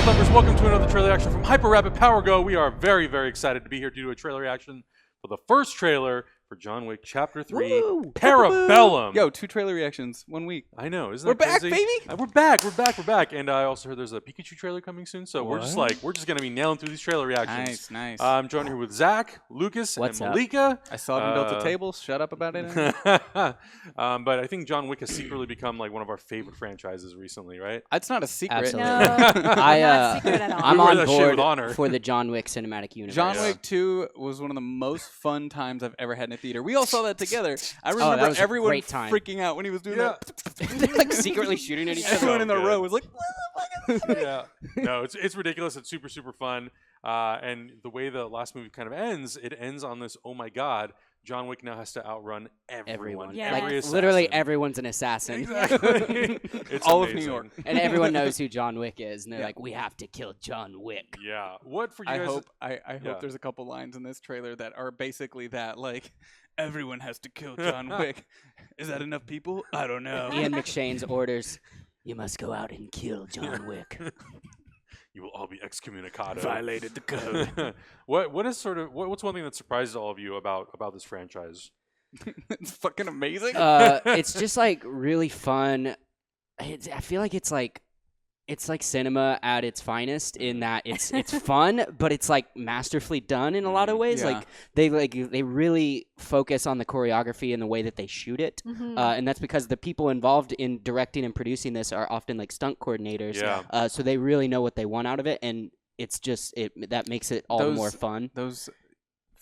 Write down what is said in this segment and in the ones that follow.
lovers? Welcome to another trailer reaction from Hyper Rapid Power Go. We are very, very excited to be here to do a trailer reaction for the first trailer for John Wick Chapter 3, Woo! Parabellum. Yo, 2 trailer reactions, 1 week. I know, isn't We're that back, crazy? baby! We're back. And I also heard there's a Pikachu trailer coming soon, so we're just gonna be nailing through these trailer reactions. Nice. I'm joined here with Zach, Lucas, What's and up? Malika. I saw him built a table. Shut up about it. But I think John Wick has secretly become like one of our favorite franchises recently, right? It's not a secret. Absolutely. No, not secret at all. I'm We wear on that shit with honor. board for the John Wick cinematic universe. John Yeah. Wick 2 was one of the most fun times I've ever had in a theater. We all saw that together. I that remember was a everyone great time. freaking out when he was doing that. They're like secretly shooting at each other. Everyone in the good. row was like, what the fuck is Yeah. No, it's ridiculous. It's super, super fun. And the way the last movie kind of ends, it ends on this, oh my God, John Wick now has to outrun everyone. Yes. Like Every literally assassin. everyone's an assassin. Exactly. It's All of amazing. New York. And everyone knows who John Wick is. And they're Yeah. like, we have to kill John Wick. Yeah. What for you I guys? hope I Yeah. hope there's a couple lines in this trailer that are basically that, like, everyone has to kill John Wick. Is that enough people? I don't know. Ian McShane's orders, you must go out and kill John Wick. You will all be excommunicado. Violated the code. What's one thing that surprises all of you about this franchise? It's fucking amazing. It's just like really fun. I feel like it's like cinema at its finest in that it's fun, but it's like masterfully done in a lot of ways. Yeah. They really focus on the choreography and the way that they shoot it, and that's because the people involved in directing and producing this are often like stunt coordinators. Yeah. So they really know what they want out of it, and it's just that makes it all the more fun. Those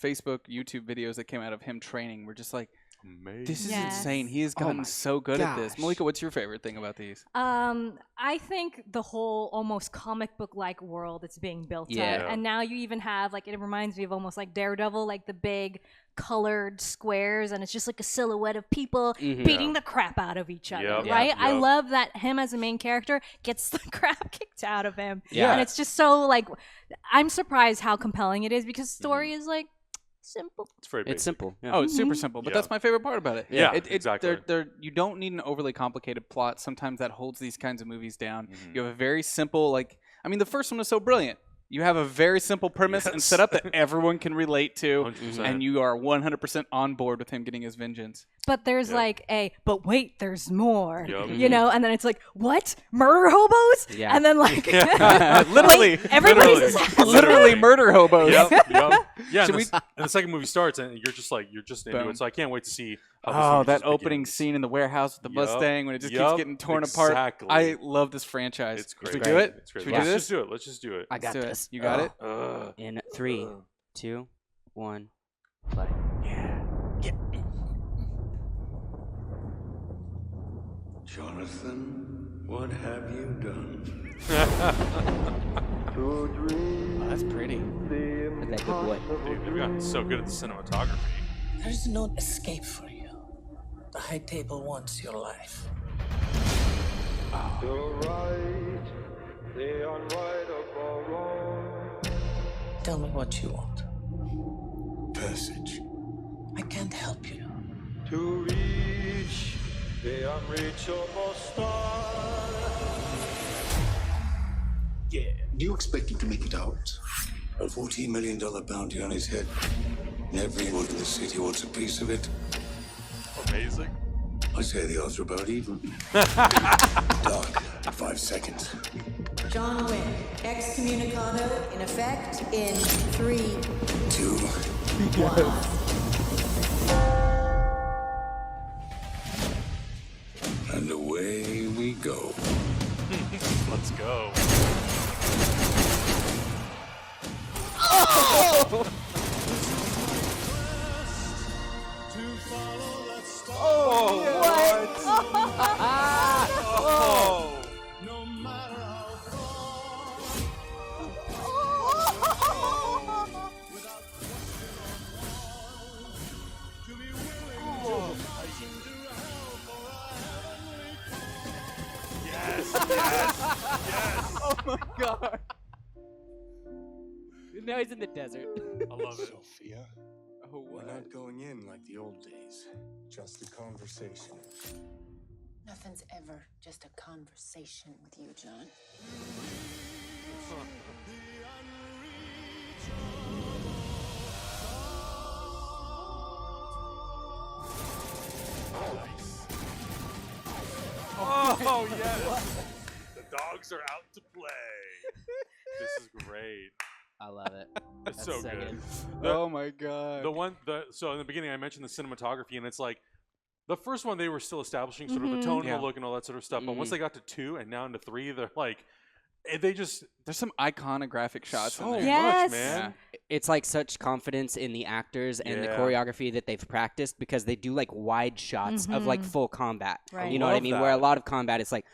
Facebook, YouTube videos that came out of him training were just like, Amazing. this is Yes. insane. He has Oh gotten my so good at this. gosh. Malika, what's your favorite thing about these? I think the whole almost comic book like world that's being built Yeah. up, and now you even have like it reminds me of almost like Daredevil, like the big colored squares, and it's just like a silhouette of people beating the crap out of each other, Yep. right? Yep. I love that him as a main character gets the crap kicked out of him, Yeah. and it's just so like I'm surprised how compelling it is because the story is like simple. It's very basic. It's simple. Yeah. Oh, it's super simple, but Yeah. that's my favorite part about it. Yeah, It- exactly. You don't need an overly complicated plot. Sometimes that holds these kinds of movies down. You have a very simple, the first one was so brilliant. You have a very simple premise and Yes. setup that everyone can relate to, 100%. and you are 100% on board with him getting his vengeance. But there's Yep. but wait, there's more, Yup. you know? And then it's like, what? Murder hobos? Yeah. And then like, Literally, everybody's Literally. assassin. literally murder hobos. Yep. Yeah. Should And the second movie starts, and you're just into Boom. it. So I can't wait to see how this Oh, movie that just opening begins. scene in the warehouse with the Yup. Mustang when it just keeps Yup. getting torn Exactly. apart. I love this franchise. It's great. Should we do it? It's great. Should we Let's do just this? do it. Let's just do it. I got Let's do it. this. You got it? In 3, 2, 1, play. Jonathan, what have you done? Oh, that's pretty. Look at that good boy. Dude, they've gotten so good at the cinematography. There's no escape for you. The high table wants your life. The right, the unrightable wrong. Tell me what you want. Passage. I can't help you. To reach the unreachable star. Yeah. Do you expect him to make it out? A $14 million bounty on his head. And everyone in the city wants a piece of it. Amazing. I say the odds are about even. Doc, 5 seconds. John Wick, excommunicado in effect in 3, 2. 1. And away we go. Let's go. Oh my god. Now he's in the desert. I love it. Sophia, Oh, we're what? not going in like the old days. Just a conversation. Nothing's ever just a conversation with you, John. Oh yes, the dogs are out to play. This is great. I love it. It's That's so so good. good. Oh my god. So in the beginning I mentioned the cinematography, and it's like the first one they were still establishing sort of the tone and Yeah. the look and all that sort of stuff. But once they got to 2 and now into 3, they're like, they just There's some iconographic shots in so there. Yes. much, man. It's like such confidence in the actors and the Yeah. choreography that they've practiced, because they do like wide shots of like full combat. Right. You know what I love mean? Where a that. lot of combat is like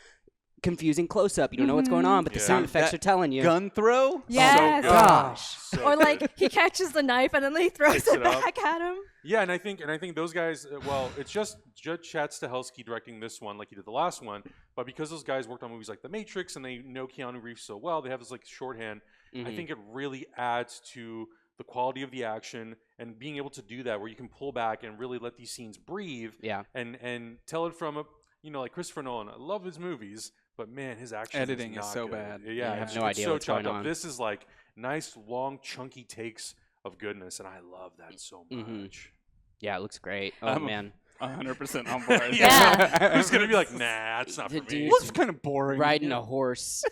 confusing close up. You don't know what's going on, but the Yeah. sound Dude, effects that are telling you. Gun throw? Yes. So good. Gosh. So Or good. like he catches the knife and then he throws Picks it it up. back at him. Yeah, and I think those guys. Well, it's just Judge Chad Stahelski directing this one, like he did the last one. But because those guys worked on movies like The Matrix and they know Keanu Reeves so well, they have this like shorthand. I think it really adds to the quality of the action and being able to do that, where you can pull back and really let these scenes breathe. Yeah. And tell it from a like Christopher Nolan. I love his movies, but man, his action Editing is not so good. bad. Yeah, I have it's, no it's idea so what's chopped going up. on. This is like nice, long, chunky takes of goodness, and I love that so much. Yeah, it looks great. Oh I'm a- man. 100% on board. Yeah. Who's gonna be like, nah, it's not for The me. dude- Looks kind of boring. Riding a horse,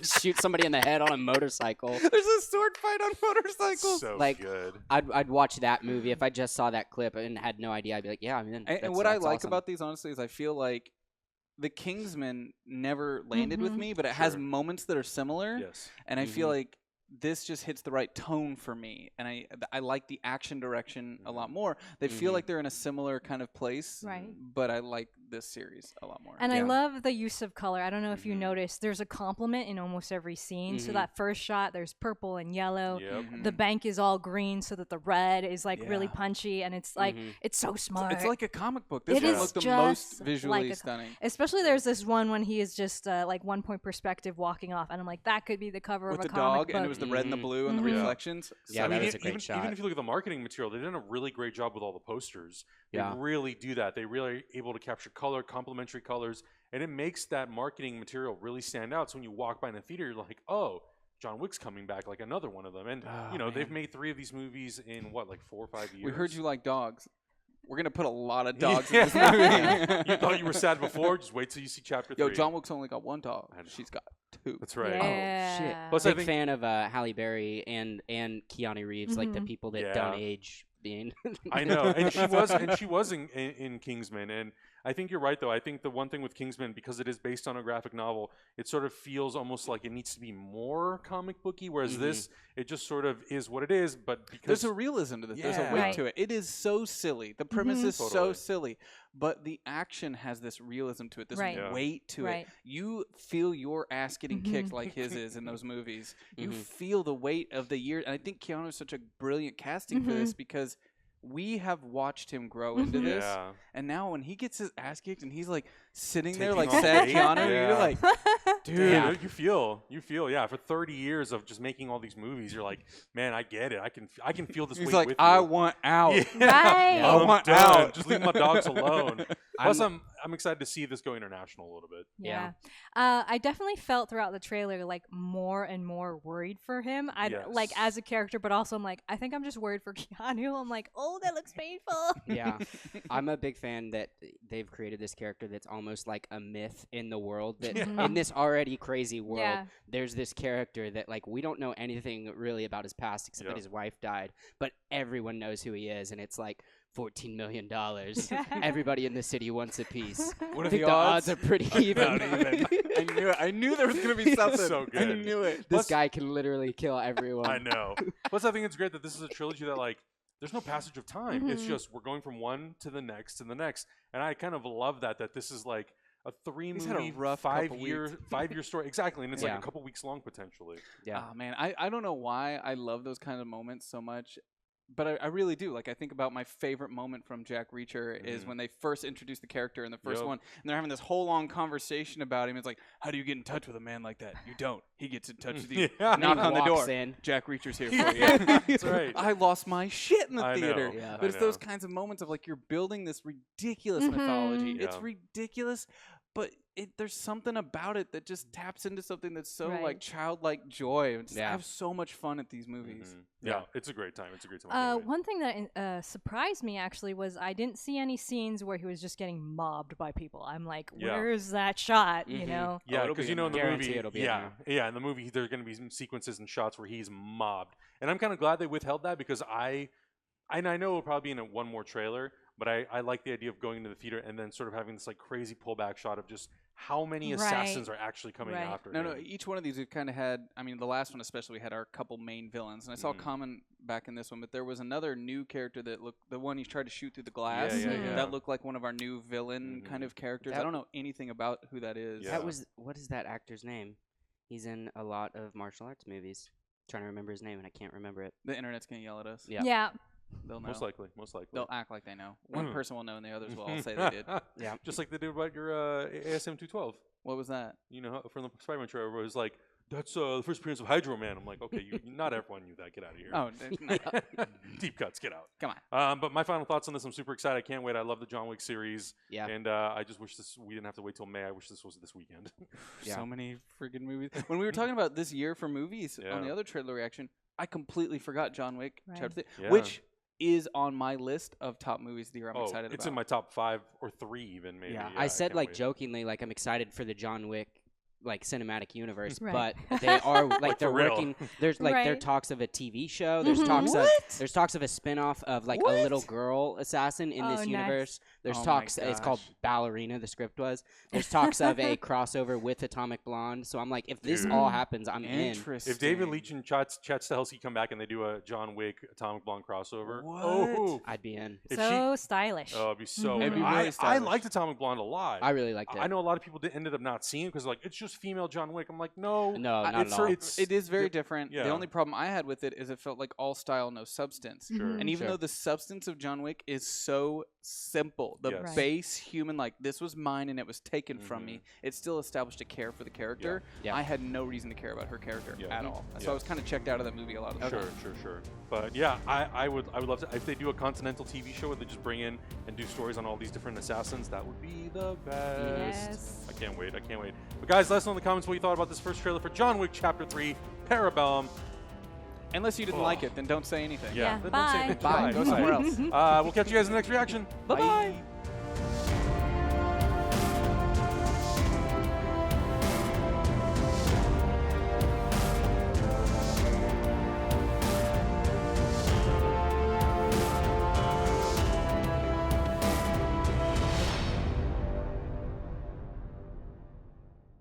shoot somebody in the head on a motorcycle. There's a sword fight on motorcycles. So Like, good. I'd watch that movie if I just saw that clip and had no idea. I'd be like, yeah, I mean, And what I like about these, honestly, is I feel like the Kingsman never landed with me, but it has Sure. moments that are similar. Yes. And I feel like this just hits the right tone for me, and I like the action direction a lot more. They feel like they're in a similar kind of place, Right. but I like this series a lot more. And I love the use of color. I don't know if you noticed, there's a complement in almost every scene. So that first shot, there's purple and yellow. Yep. The bank is all green so that the red is like really Yeah. punchy, and it's like it's so smart. It's like a comic book. This It one is looked the just most visually like a stunning. Especially there's this one when he is just like 1 point perspective walking off, and I'm like, that could be the cover With of the a comic dog, book. and it was the red and the blue and the Yeah. reflections. Yeah, I that mean, was a great shot. even if you look at the marketing material, they did a really great job with all the posters. They Yeah. really do that. They really able to capture color, complementary colors, and it makes that marketing material really stand out. So when you walk by in the theater, you're like, oh, John Wick's coming back, like another one of them. And they've made 3 of these movies in what, like 4 or 5 years. We heard you like dogs. We're gonna put a lot of dogs Yeah. in this movie. You thought you were sad before? Just wait till you see chapter 3. Yo, John Wick's only got 1 dog. I know. She's got 2. That's right. Yeah. Shit. Plus, I Big think- fan of Halle Berry and Keanu Reeves, like the people that Yeah. don't age. Being I know, and she was in Kingsman, and I think you're right though. I think the one thing with Kingsman, because it is based on a graphic novel, it sort of feels almost like it needs to be more comic booky, whereas this, it just sort of is what it is. But because There's a realism to this. There's a Yeah. weight Right. to it. It is so silly. The premise is so Totally. silly, but the action has this realism to it. This Right. Yeah. weight to Right. it. You feel your ass getting kicked like his is in those movies. You feel the weight of the years. And I think Keanu is such a brilliant casting for this, because we have watched him grow into this, Yeah. and now when he gets his ass kicked and he's like sitting there Taking like off sad weight. Keanu, Yeah. you're like, dude, Yeah, you feel, yeah. For 30 years of just making all these movies, you're like, man, I get it. I can feel this he's weight like, with I you. want out. Right. I I'm want done. out. Just leave my dogs alone. Plus, I'm excited to see this go international a little bit. Yeah. I definitely felt throughout the trailer like more and more worried for him. Like Yes. as a character, but also I'm like, I think I'm just worried for Keanu. I'm like, oh, that looks painful. Yeah, I'm a big fan that they've created this character that's almost like a myth in the world. That in this already crazy world, Yeah. there's this character that like we don't know anything really about his past except that his wife died, but everyone knows who he is, and it's like $14 million. Everybody in the city wants a piece. What I are think the the odds? odds are pretty even. I knew it. I knew there was gonna be something. So I good. knew it. This Plus- guy can literally kill everyone. I know. Plus, I think it's great that this is a trilogy that like there's no passage of time. It's just we're going from one to the next and the next, and I kind of love that this is like a 3 He's had a movie, rough 5 couple year weeks. 5 year story exactly, and it's like Yeah. a couple weeks long potentially. Yeah. Oh man, I don't know why I love those kind of moments so much, but I really do. Like I think about my favorite moment from Jack Reacher is when they first introduced the character in the first Yep. one, and they're having this whole long conversation about him. It's like, how do you get in touch with a man like that? You don't. He gets in touch with you. Yeah. Knock He on the walks door. in. Jack Reacher's here for you. That's right. I lost my shit in the I know. theater. Yeah. But I it's those know. kinds of moments of like you're building this ridiculous mythology. It's Yeah. ridiculous, but there's something about it that just taps into something that's so Right. like childlike joy. And just, I Yeah. have so much fun at these movies. Yeah, it's a great time. It's a great time. I can't wait. One thing that surprised me actually was I didn't see any scenes where he was just getting mobbed by people. I'm like, Yeah. where's that shot? You Mhm. know? Yeah, it'll because be you know in the Guarantee movie, it'll be in yeah, in the movie there's going to be some sequences and shots where he's mobbed, and I'm kind of glad they withheld that because I know it'll probably be in one more trailer, but I like the idea of going into the theater and then sort of having this like crazy pullback shot of just how many assassins are actually coming Right. after No, him. each one of these we've kind of had. I mean, the last one especially, we had our couple main villains, and I saw a comment back in this one, but there was another new character that looked the one he tried to shoot through the glass. yeah. That looked like one of our new villain kind of characters. I don't know anything about who that is. Yeah. That was what is that actor's name? He's in a lot of martial arts movies. Trying to remember his name and I can't remember it. The internet's gonna yell at us. Yeah. Yeah. They'll know. Most likely. They'll act like they know. One person will know, and the others will all say they did. Yeah. Just like they did about your ASM 212. What was that? You know, from the Spider-Man trailer, where it was like, that's the first appearance of Hydro Man. I'm like, okay, not everyone knew that. Get out of here. Oh, Deep cuts, get out. come on. But my final thoughts on this, I'm super excited. I can't wait. I love the John Wick series. Yeah. And I just wish we didn't have to wait till May. I wish this was this weekend. Yeah. So many freaking movies. When we were talking about this year for movies on the Yeah. other trailer reaction, I completely forgot John Wick Right. Chapter 3, Yeah. which is on my list of top movies of the year. I'm excited it's about. in my top 5 or 3 even, maybe. Yeah, Yeah, I said can't like wait. jokingly, like I'm excited for the John Wick like cinematic universe, Right. but they are like they're for real. working. There's like there are Right. talks of a TV show. There's talks of a spin-off of like a little girl assassin in Oh, this nice. universe. There's Oh my talks. It's called gosh. Ballerina. The script was. There's talks of a crossover with Atomic Blonde. So I'm like, if this all happens, I'm in. Interesting. If David Leitch and Chet Stahelski come back and they do a John Wick Atomic Blonde crossover, What? oh, I'd be in. if So stylish. oh, it'd be so. It'd be good. really I stylish. liked Atomic Blonde a lot. I really liked it. I know a lot of people ended up not seeing it because like it's just female John Wick. I'm like, no, No, not it's, at all. It is very different. yeah. The only problem I had with it is it felt like all style, no substance. Sure. And even Sure. though the substance of John Wick is so simple, the Yes. Right. base human, like this was mine and it was taken from me, it still established a care for the character. Yeah. I had no reason to care about her character Yeah. at all. So Yeah. I was kind of checked out of that movie a lot of the time. Sure. But yeah, I would love to if they do a Continental TV show where they just bring in and do stories on all these different assassins. That would be the best. Yes. I can't wait. But guys, let us know in the comments what you thought about this first trailer for John Wick Chapter 3, Parabellum. Unless you didn't like it, then don't say anything. Yeah. Yeah, Don't say bye. anything. Bye. Go somewhere else. We'll catch you guys in the next reaction. Bye-bye.